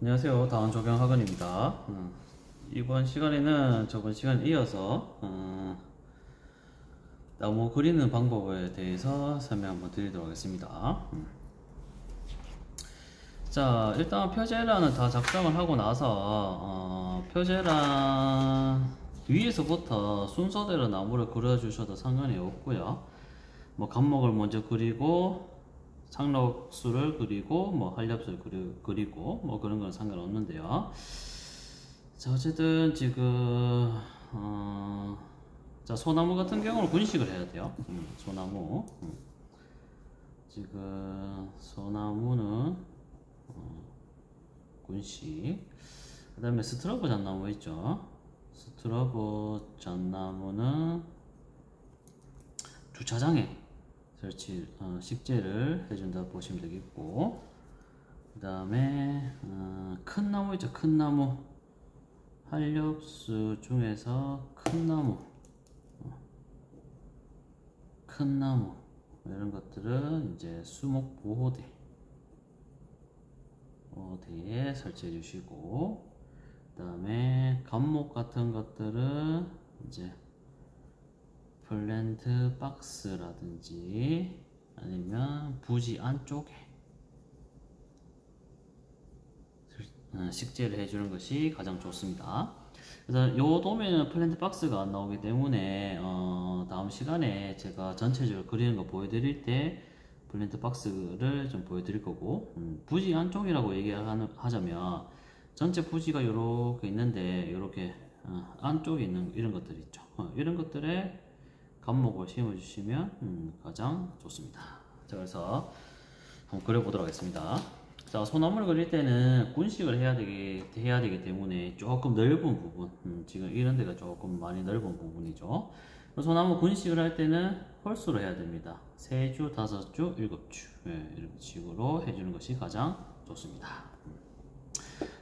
안녕하세요. 다원 조경학원입니다. 이번 시간에는 저번 시간에 이어서 나무 그리는 방법에 대해서 설명 한번 드리도록 하겠습니다. 자, 일단 표제란은 다 작성을 하고 나서 표제란 위에서부터 순서대로 나무를 그려주셔도 상관이 없고요. 뭐 간목을 먼저 그리고 상록수를 그리고 뭐 한렵수를 그리고 뭐 그런 건 상관없는데요. 자, 어쨌든 지금 자, 소나무 같은 경우는 군식을 해야 돼요. 소나무. 지금 소나무는 군식. 그 다음에 스트러브 잣나무 있죠. 스트러브 잣나무는 주차장에 설치 식재를 해준다 보시면 되겠고, 그 다음에 큰 나무 있죠. 큰 나무. 한렵수 중에서 큰 나무 이런 것들은 이제 수목 보호대에 설치해 주시고, 그 다음에 감목 같은 것들은 이제 플랜트 박스라든지 아니면 부지 안쪽에 식재를 해주는 것이 가장 좋습니다. 그래서 요 도면은 플랜트 박스가 안 나오기 때문에 다음 시간에 제가 전체적으로 그리는 거 보여드릴 때 플랜트 박스를 좀 보여드릴 거고, 부지 안쪽이라고 얘기하자면 전체 부지가 요렇게 있는데 이렇게 안쪽에 있는 이런 것들 있죠. 이런 것들에 감목을 심어 주시면 가장 좋습니다. 자, 그래서 한번 그려보도록 하겠습니다. 자, 소나무를 그릴 때는 군식을 해야 되기 때문에 조금 넓은 부분, 지금 이런 데가 조금 많이 넓은 부분이죠. 소나무 군식을 할 때는 홀수로 해야 됩니다. 3주, 5주, 7주. 이런 식으로 해주는 것이 가장 좋습니다.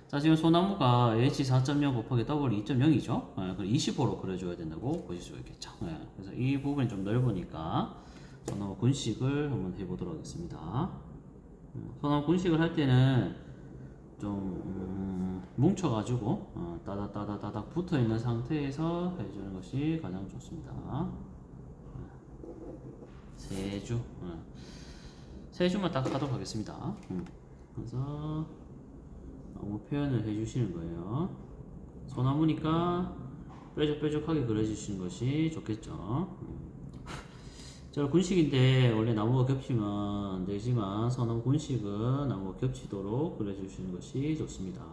자, 지금 소나무가 H4.0 곱하기 W 2.0이죠. 그럼 25로 그려줘야 된다고 보실 수 있겠죠. 그래서 이 부분이 좀 넓으니까 소나무 군식을 한번 해보도록 하겠습니다. 소나무 군식을 할 때는 좀 뭉쳐가지고 따닥따닥따닥 붙어있는 상태에서 해주는 것이 가장 좋습니다. 세 주만 딱 하도록 하겠습니다. 그래서 나무 표현을 해주시는 거예요. 소나무니까 뾰족뾰족하게 그려주시는 것이 좋겠죠. 자, 군식인데 원래 나무가 겹치면 안 되지만 소나무 군식은 나무가 겹치도록 그려주시는 것이 좋습니다.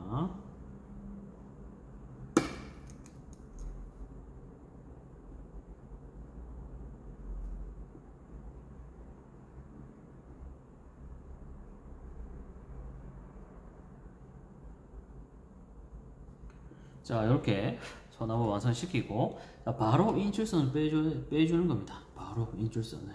자, 이렇게 소나무 완성시키고, 자, 바로 인출선을 빼주는 겁니다. 바로 인출선을.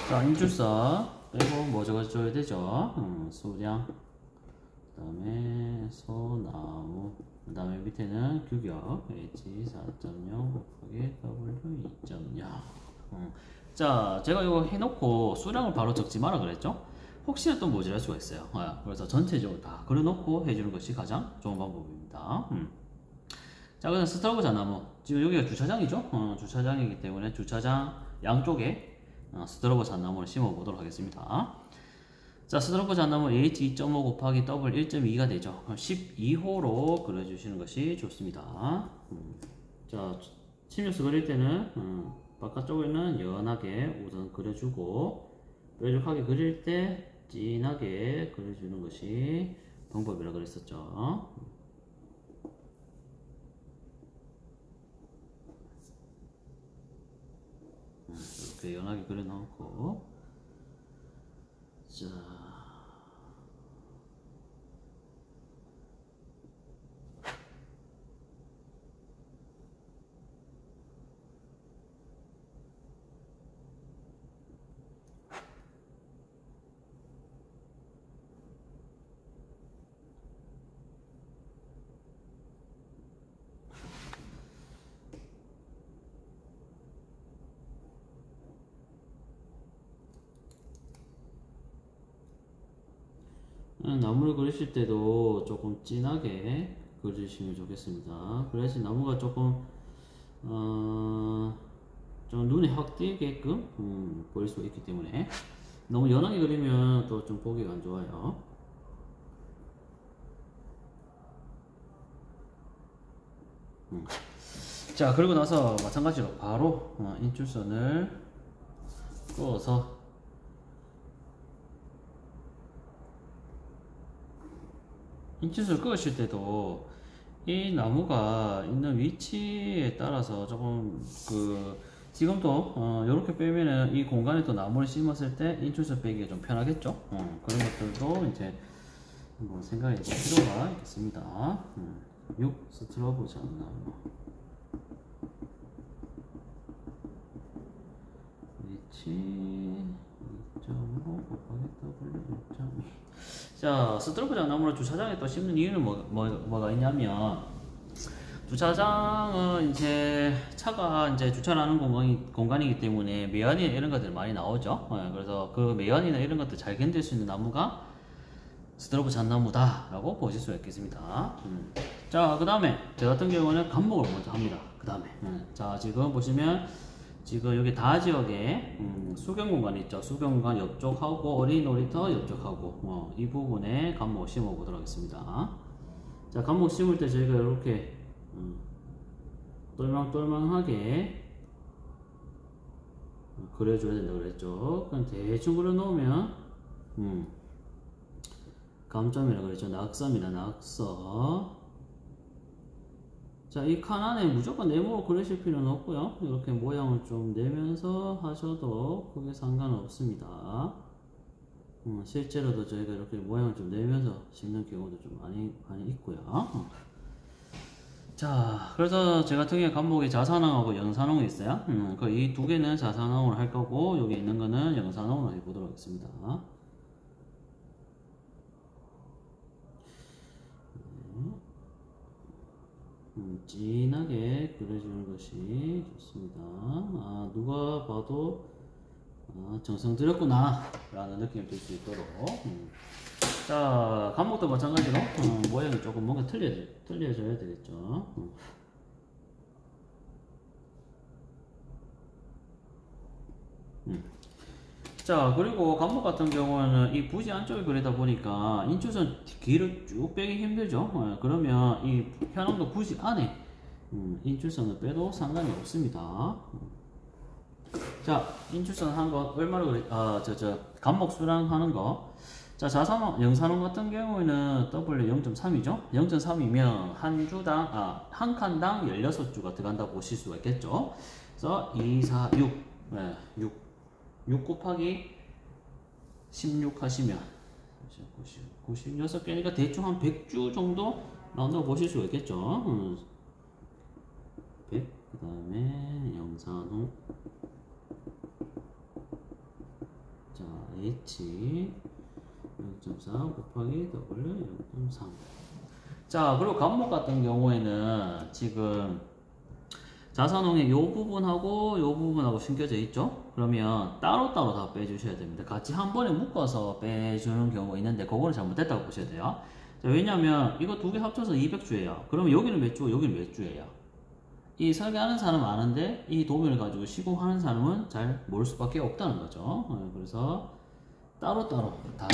자, 인출선 빼고 뭐 적어줘야 되죠? 소량, 그 다음에 소나무, 그 다음에 밑에는 규격 H4.0 곱하기 W 2.0. 자, 제가 이거 해놓고 수량을 바로 적지 마라 그랬죠? 혹시나 또 모자랄 수가 있어요. 그래서 전체적으로 다 그려놓고 해주는 것이 가장 좋은 방법입니다. 자, 그다음 스트러브 잣나무. 지금 여기가 주차장이죠? 주차장이기 때문에 주차장 양쪽에 스트러브 잣나무를 심어 보도록 하겠습니다. 자, 스트로크 잣나무 H2.5 곱하기 W 1.2가 되죠. 12호로 그려주시는 것이 좋습니다. 자, 침엽수 그릴 때는 바깥쪽에는 연하게 우선 그려주고, 뾰족하게 그릴 때 진하게 그려주는 것이 방법이라고 그랬었죠. 이렇게 연하게 그려놓고, 자, 나무를 그리실 때도 조금 진하게 그리시면 좋겠습니다. 그래야지 나무가 조금 좀 눈에 확 띄게끔 보일 수가 있기 때문에 너무 연하게 그리면 또 좀 보기가 안 좋아요. 자, 그리고 나서 마찬가지로 바로 인출선을 그어서 인출선을 그으실 때도 이 나무가 있는 위치에 따라서 조금 지금도 이렇게 빼면은 이 공간에 또 나무를 심었을 때 인출선 빼기가 좀 편하겠죠. 그런 것들도 이제 한번 생각해 볼 필요가 있습니다. 6 스트로브 잣나무 위치 2.5 곱하기 W 6.2. 자, 스트로브 잣나무를 주차장에 또 심는 이유는 뭐가 있냐면, 주차장은 이제 차가 이제 주차하는 공간이기 때문에 매연이나 이런 것들 많이 나오죠. 그래서 그 매연이나 이런 것들 잘 견딜 수 있는 나무가 스트로브 잣나무다라고 보실 수가 있겠습니다. 자, 그 다음에 저 같은 경우는 감목을 먼저 합니다. 그 다음에 자, 지금 보시면 지금 여기 다 지역에 수경 공간 있죠. 수경 공간 옆쪽하고 어린 놀이터 옆쪽하고 이 부분에 감목 심어 보도록 하겠습니다. 자, 감목 심을 때 저희가 이렇게 똘망똘망하게 그려줘야 된다고 그랬죠. 그럼 대충 그려 놓으면 감점이라고 그랬죠. 낙서입니다. 낙서. 자, 이 칸 안에 무조건 네모로 그리실 필요는 없고요. 이렇게 모양을 좀 내면서 하셔도 크게 상관없습니다. 실제로도 저희가 이렇게 모양을 좀 내면서 심는 경우도 좀 많이 있고요. 자, 그래서 제 같은 경우에 감목에 자산항하고 영산홍이 있어요. 이 두 개는 자산항으로 할 거고, 여기 있는 거는 영산홍으로 해보도록 하겠습니다. 진하게 그려주는 것이 좋습니다. 누가 봐도 정성 들였구나 라는 느낌이 들 수 있도록. 자, 감목도 마찬가지로 모양이 조금 뭔가 틀려져야 되겠죠. 자, 그리고 감목 같은 경우는 이 부지 안쪽에 그리다 보니까 인출선 길을 쭉 빼기 힘들죠. 그러면 이 현황도 부지 안에 인출선을 빼도 상관이 없습니다. 자, 인출선 한 거 얼마로 그래? 감목 수량 하는 거. 자, 영산홍 같은 경우에는 W 0.3이죠. 0.3이면 한 칸당 16주가 들어간다고 보실 수가 있겠죠. 그래서 2, 4, 6, 6 곱하기 16 하시면 96개니까 대충 한 100주 정도 나온다고 보실 수가 있겠죠. 100, 그 다음에 영산홍. 자, H 0.4 곱하기 W 0.3. 자, 그리고 감목 같은 경우에는 지금 자산홍의 이 부분하고 이 부분하고 숨겨져 있죠. 그러면 따로따로 다 빼주셔야 됩니다. 같이 한 번에 묶어서 빼주는 경우가 있는데 그거는 잘못됐다고 보셔야 돼요. 자, 왜냐면 이거 두 개 합쳐서 200주예요. 그러면 여기는 몇 주, 여기는 몇 주예요. 이 설계하는 사람은 아는데 이 도면을 가지고 시공하는 사람은 잘 모를 수밖에 없다는 거죠. 그래서 따로따로 다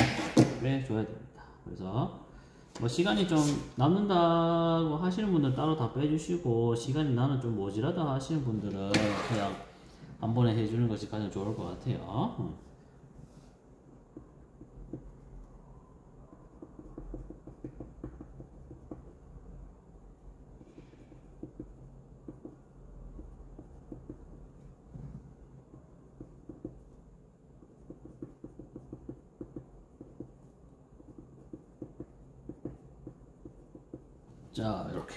빼줘야 됩니다. 그래서 뭐 시간이 좀 남는다고 하시는 분들은 따로 다 빼주시고, 시간이 나는 좀 모자라다 하시는 분들은 그냥 한 번에 해주는 것이 가장 좋을 것 같아요. 자, 이렇게.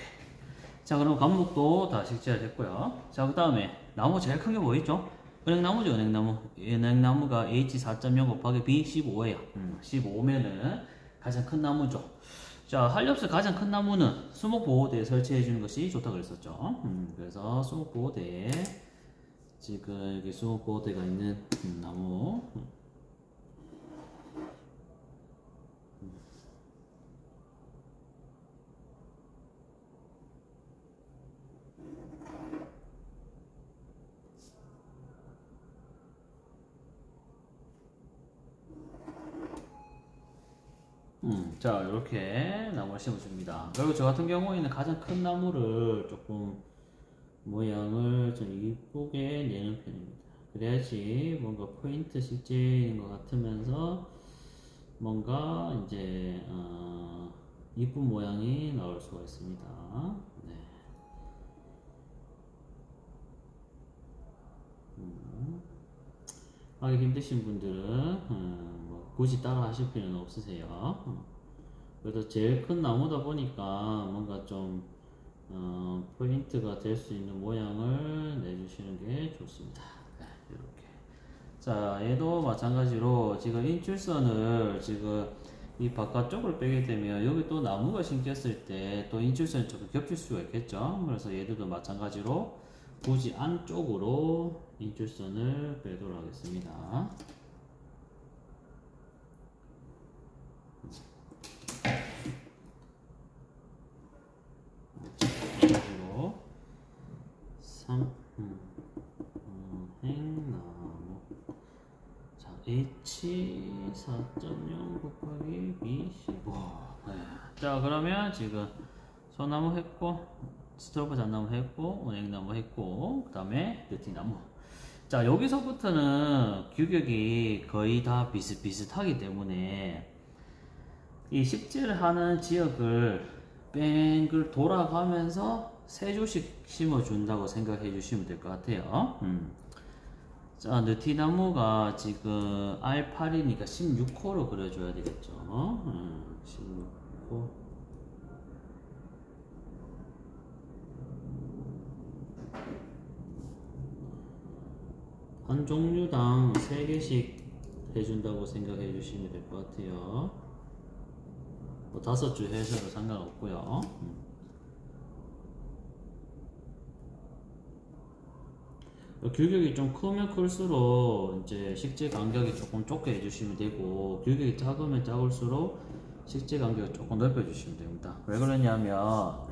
자, 그럼 감목도 다 식재가 됐고요. 자, 그 다음에 나무 제일 큰 게 뭐 있죠? 은행나무죠, 은행나무. 은행나무가 H4.0 곱하기 B15예요. 15면은 가장 큰 나무죠. 자, 한렵스 가장 큰 나무는 수목보호대에 설치해 주는 것이 좋다고 그랬었죠. 그래서 수목보호대에 지금 여기 수목보호대가 있는 나무. 자, 이렇게 나무를 심어줍니다. 그리고 저 같은 경우에는 가장 큰 나무를 조금 모양을 좀 이쁘게 내는 편입니다. 그래야지 뭔가 포인트 실제인 것 같으면서 뭔가 이제 이쁜 모양이 나올 수가 있습니다. 네. 하기 힘드신 분들은 뭐 굳이 따라 하실 필요는 없으세요. 그래도 제일 큰 나무다 보니까 뭔가 좀 포인트가 될 수 있는 모양을 내주시는 게 좋습니다. 네, 이렇게. 자, 얘도 마찬가지로 지금 인출선을 지금 이 바깥쪽을 빼게 되면 여기 또 나무가 심겼을 때 또 인출선이 조금 겹칠 수가 있겠죠. 그래서 얘들도 마찬가지로 굳이 안쪽으로 인출선을 빼도록 하겠습니다. 마찬가지로 행나무. 자, H 4.0 곱하기 B 15. 네. 자, 그러면 지금 소나무 했고, 스토브 잣나무 했고, 은행나무 했고, 그 다음에 느티나무. 자, 여기서부터는 규격이 거의 다 비슷비슷하기 때문에 이 식재를 하는 지역을 뺑글 돌아가면서 세 주씩 심어준다고 생각해 주시면 될 것 같아요. 자, 느티나무가 지금 R8이니까 16호로 그려줘야 되겠죠. 16호. 한 종류당 3개씩 해준다고 생각해 주시면 될 것 같아요. 뭐 5주 해서도 상관없고요. 규격이 좀 크면 클수록 이제 식재 간격이 조금 좁게 해주시면 되고, 규격이 작으면 작을수록 식재 간격을 조금 넓혀주시면 됩니다. 왜 그러냐면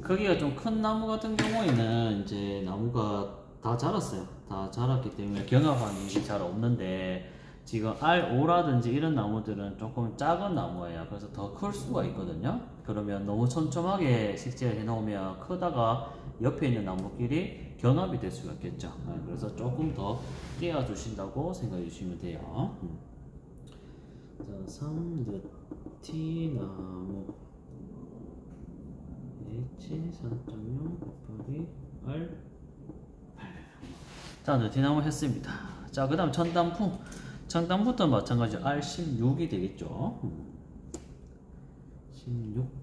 크기가 좀 큰 나무 같은 경우에는 이제 나무가 다 자랐어요. 다 자랐기 때문에 경합하는 일이 잘 없는데, 지금 R5라든지 이런 나무들은 조금 작은 나무예요. 그래서 더 클 수가 있거든요. 그러면 너무 촘촘하게 식재를 해놓으면 크다가 옆에 있는 나무끼리 경합이 될 수가 있겠죠. 그래서 조금 더 떼어주신다고 생각해 주시면 돼요. 자, 3느티나무 H 4.0 곱하기 R 8. 자, 느티나무 했습니다. 자, 그 다음 천단풍. 천단부터 마찬가지로 R16이 되겠죠. 16.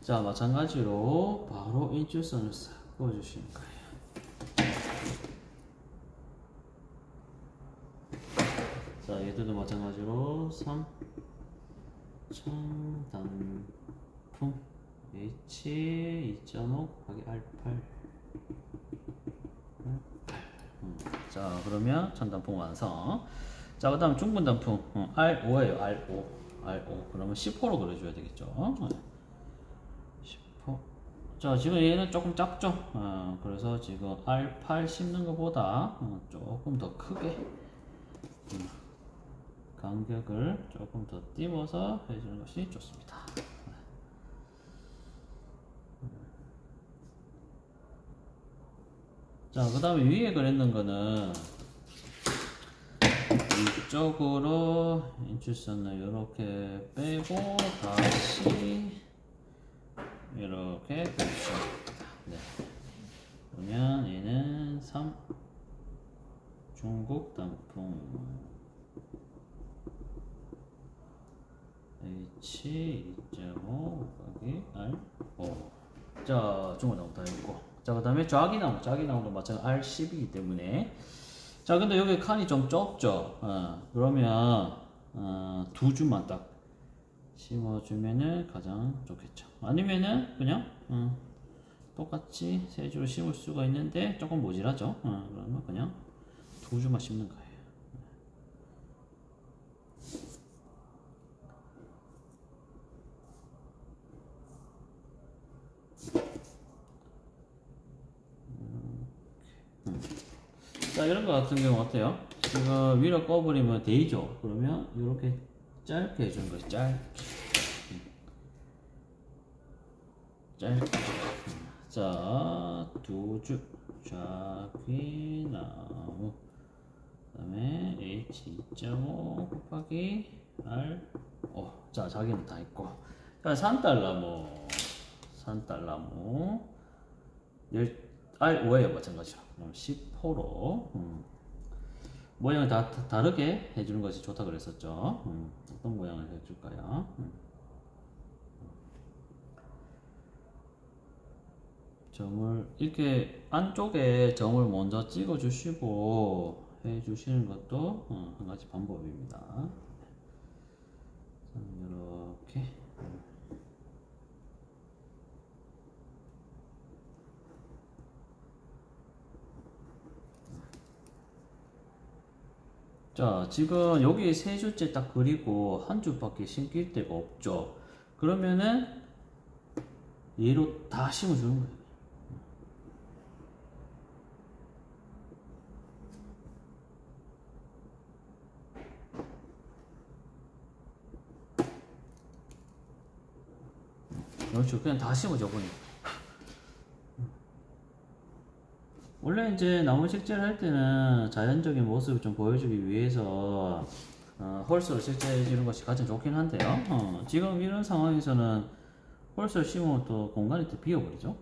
자, 마찬가지로 바로 인출선을 싹 그어주시는 거예요. 자, 얘들도 마찬가지로 3 천단풍 H 2.5 곱하기 R8. 자, 그러면 천단풍 완성. 자, 그 다음 중분단풍 R5에요. R5. 그러면 10호로 그려줘야 되겠죠. 10호. 자, 지금 얘는 조금 작죠. 그래서 지금 R8 심는 것보다 조금 더 크게 간격을 조금 더 띄워서 해주는 것이 좋습니다. 자, 그 다음에 위에 그렸는 거는 이쪽으로 인출선을 이렇게 빼고 다시 이렇게 그려주시면 됩니다. 네. 그러면 얘는 3 중국 단풍 H 2.5 곱하기 R5. 자, 중국 단풍 다 했고, 자, 그 다음에 자기나무도 마찬가지 R10이기 때문에. 자, 근데 여기 칸이 좀 좁죠. 그러면 2주만 딱 심어주면은 가장 좋겠죠. 아니면은 그냥 똑같이 세 줄을 심을 수가 있는데 조금 모질하죠. 그러면 그냥 두 줄만 심는 거예요. 자, 이런 거 같은 경우 어때요? 지금 위로 꺼버리면 데이죠. 그러면 이렇게 짧게 해주는 거예요. 짧게. 자, 두 줄. 좌귀나무. 그 다음에 H2.5 곱하기 R. 자, 자기는 다 있고. 자, 산딸나무. R5에요, 마찬가지로. 그럼 10호로. 모양을 다 다르게 해주는 것이 좋다 그랬었죠. 어떤 모양을 해줄까요? 점을 이렇게 안쪽에 점을 먼저 찍어 주시고 해 주시는 것도 한 가지 방법입니다. 이렇게. 자, 지금 여기 세 줄째 딱 그리고 한 줄밖에 심길 데가 없죠. 그러면은 얘로 다 심어주는 거예요. 그렇죠. 그냥 다 심어줘 보니까. 원래 이제 나무 식재를 할 때는 자연적인 모습을 좀 보여주기 위해서 홀수를 식재해 주는 것이 가장 좋긴 한데요. 지금 이런 상황에서는 홀수를 심으면 또 공간이 또 비어버리죠.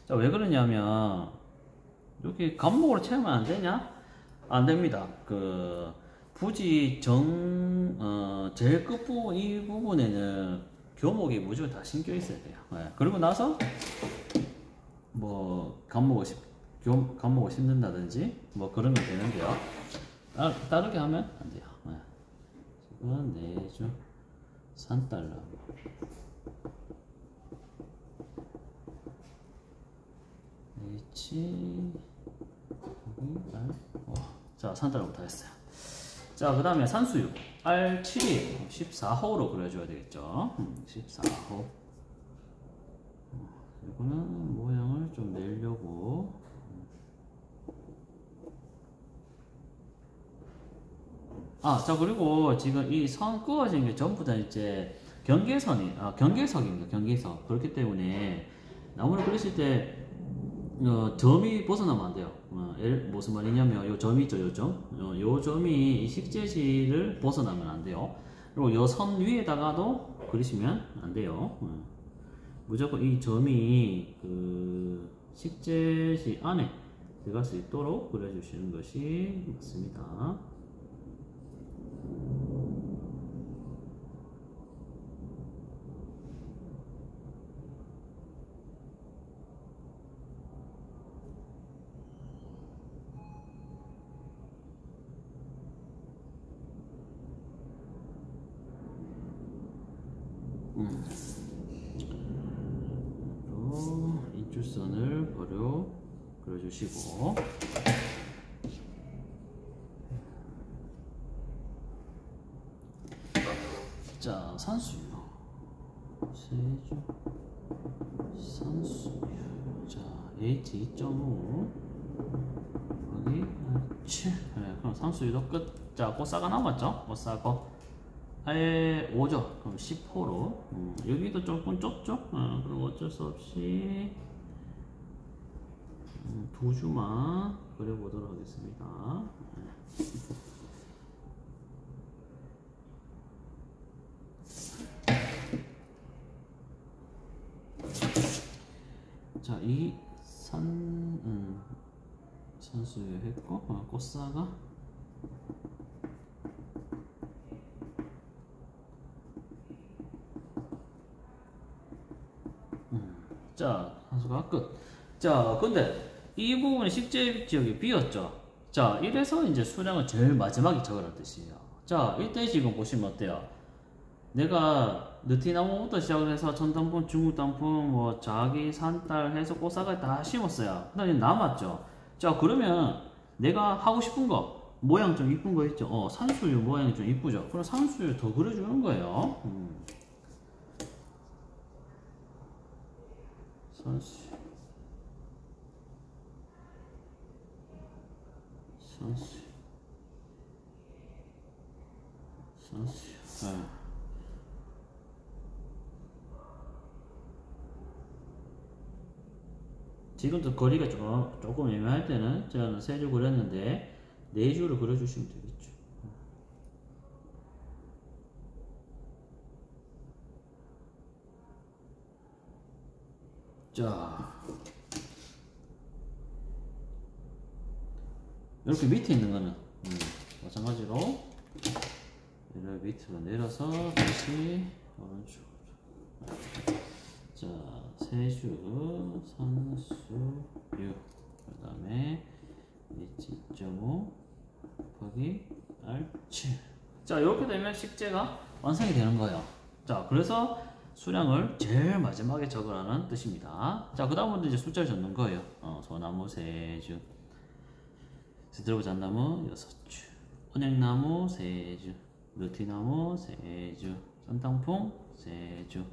자, 왜 그러냐면 이렇게 감목으로 채우면 안 되냐? 안 됩니다. 굳이 제일 끝부분 이 부분에는 교목이 무조건 다 심겨 있어야 돼요. 네. 그리고 나서 뭐 감목을 심는다든지 뭐 그러면 되는데요. 다르게 하면 안 돼요. 네. 지금 4줄 산딸나무. 자, 산딸나무 다 했어요. 자, 그 다음에 산수유 R7이 14호로 그려줘야 되겠죠. 14호. 이거는 모양을 좀 내려고. 자, 그리고 지금 이 선 그어진 게 전부 다 이제 경계석입니다. 경계석. 그렇기 때문에 나무를 그리실 때 점이 벗어나면 안 돼요. 무슨 말이냐면 요 점이 있죠, 요 점. 요 점이 이 식재지를 벗어나면 안 돼요. 그리고 요 선 위에다가도 그리시면 안 돼요. 무조건 이 점이 식재지 안에 들어갈 수 있도록 그려주시는 것이 맞습니다. 인출선을 그려주시고. 자, 산수유. 세줄 산수유. 자, H2.5 여기 7. 네, 그럼 산수유도 끝. 자, 꽃사가 남았죠? 꽃사고 아예 5죠. 그럼 10호로. 여기도 조금 좁죠? 그럼 어쩔 수 없이 두 주만 그려보도록 하겠습니다. 자, 이 산수유 했고, 꽃사가 자, 산수가 끝. 자, 근데 이 부분이 식재 지역이 비었죠. 자, 이래서 이제 수량을 제일 마지막에 적으라는 뜻이에요. 자, 이때 지금 보시면 어때요? 내가 느티나무부터 시작을 해서 천단풍, 중국단풍, 뭐 자기, 산딸 해서 꽃사과를 다 심었어요. 그다음에 남았죠. 자, 그러면 내가 하고 싶은 거 모양 좀 이쁜 거 있죠. 산수유 모양이 좀 이쁘죠. 그럼 산수유 더 그려주는 거예요. 산수유, 산수유, 산수유. 네. 지금도 거리가 조금 애매할 때는 제가 세 줄 그렸는데 네 줄을 그려주시면 되겠죠. 자, 이렇게 밑에 있는 거는 마찬가지로 얘를 밑으로 내려서 다시 오른쪽으로. 자, 세주, 산수, 유. 그 다음에 2.5 곱하기 R7. 자, 이렇게 되면 식재가 완성이 되는 거예요. 자, 그래서 수량을 제일 마지막에 적으라는 뜻입니다. 자, 그 다음부터 이제 숫자를 적는 거예요. 소나무 3주, 스트로브 잣나무 6주, 은행나무 3주, 느티나무 3주, 산땅풍 3주,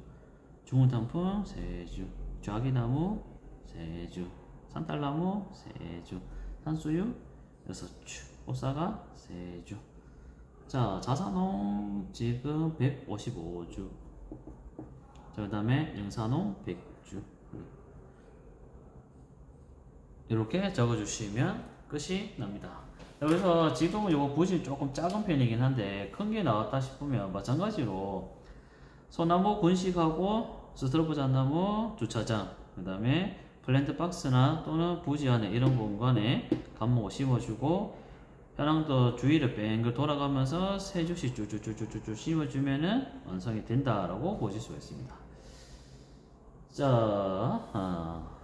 중국단풍 3주, 좌기나무 3주, 산딸나무 3주, 산수유 6주, 꽃사과 3주. 자, 자사농 지금 155주. 자, 그 다음에 영사농 100주. 이렇게 적어주시면 끝이 납니다. 그래서 지금은 요거 붓이 조금 작은 편이긴 한데 큰 게 나왔다 싶으면 마찬가지로 소나무 군식하고 스트로브 잣나무 주차장, 그 다음에 플랜트 박스나 또는 부지 안에 이런 공간에 감목을 심어주고 현황도 주위를 뺑글 돌아가면서 세 줄씩 쭉쭉쭉쭉쭉 심어주면은 완성이 된다라고 보실 수가 있습니다. 자,